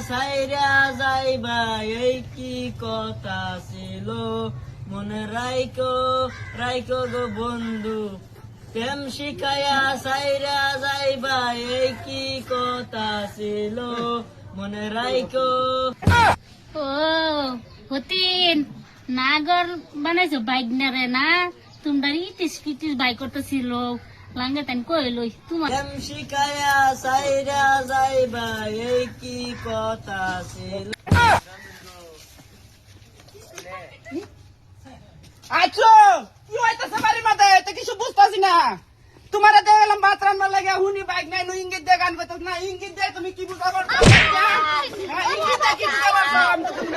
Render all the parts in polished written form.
সাইরা যাইবা এই কি কথা ছিল মনে রাইকো রাইকো গো বন্ধু প্রেম শিখায়া সাইরা যাইবা এই কি কথা ছিল মনে রাইকো। ও হতিন নাগর বানাইছো বাইক না রে না তোমরা ইটিস পিটিস বাইক করতেছিল লাঙ্গা তান কই লই তোমার প্রেম শিখায়া সাইরা যাইবা এই কি কথা ছিল। আচ্ছা কি হইতাছে বাড়ির মাথায় তো কিছু বুঝতাছি না। তোমার দেখলাম ভাত রান্না লাগে হুনি বাইক নাই নো ইঙ্গিত দিয়ে গান করতেছ না ইঙ্গিত দিয়ে তুমি কি বুঝা পারছো ইঙ্গিত দিয়ে কি বুঝা পারছো আমি তো তুমি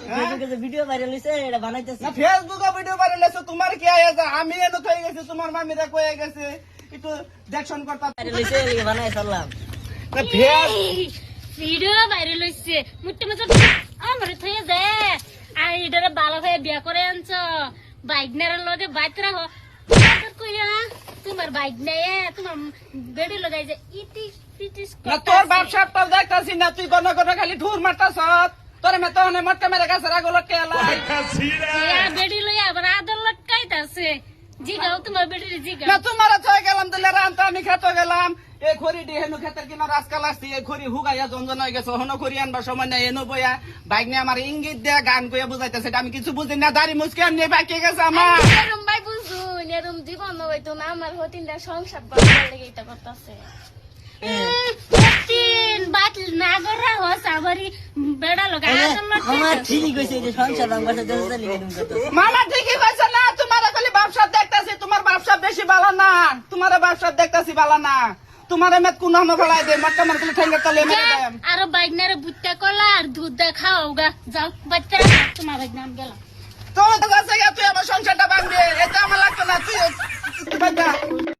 ফেসবুকে ভিডিও ভাইরাল হইছে এটা বানাইতেছি না ফেসবুকে ভিডিও বানাই লেছো তোমার কি আইছে আমি এনে থই গেছি তোমার মামিরা কইয়া গেছে একটু দেখশন করতা ভাইরাল হইছে এলিগে বানাই সারলাম। না ফেস ভিডিও ভাইরাল হইছে মুট্টে মতো আমার থয়ে দে আর এটারে ভালো হয়ে বিয়া করে আনছ বাইক নার লগে বাইক রাখো কইয়া তোমার বাইক নাই তোমার বেডি লাগাই যে ইটিস পিটিস না তোর ব্যবসাটা দেখতাছি না তুই গণ গণ খালি ঠুর মারতাছ তোর মে তো অনেক মটকা মেরে গেছে রাগলো কেলা বেডি লই আবার আদর লটকাইতাছে জিগাও তোমার বেডি জিগাও না তোমার থয়ে গেলাম দিলে রান্তা আমি খেতে গেলাম এই খড়ি ডি হেনু খেতের কিনা রাজকাল আসছি এই খড়ি হুগাইয়া জঞ্জন হয়ে গেছে হনো খড়ি আনবার সময় নাই এনো বইয়া বাইক নিয়ে আমার ইঙ্গিত দেয়া গান কইয়া বুঝাইতেছে আমি কিছু বুঝি না দাড়ি মুচকে এমনি বাকি গেছে আমার এরম ভাই বুঝুন এরম জীবন হইতো না আমার হতিনটা সংসার করার লেগে এটা করতেছে তিন বাত নাগরা হস আবারই বেড়া লগা আদর আমার লটকাইতাছে ঠিকই কইছে যে সংসার রং বাসা দেশ চালিয়ে এরকম করতেছে। মামা ঠিকই কইছে না তোমার খালি ব্যবসা দেখতাছি তোমার ব্যবসা বেশি ভালো না তোমার ব্যবসা দেখতাছি ভালো না তোমার মেত কোন হামে ফলাই দে মটকা মার কোন ঠেঙ্গা তলে মেরে দে আর বাইক নারে বুত্তা কলা আর দুধ দা খাওগা যাও বাচ্চা তোমার নাম গেল তো তো কাছে তুই আমার সংসারটা ভাঙবি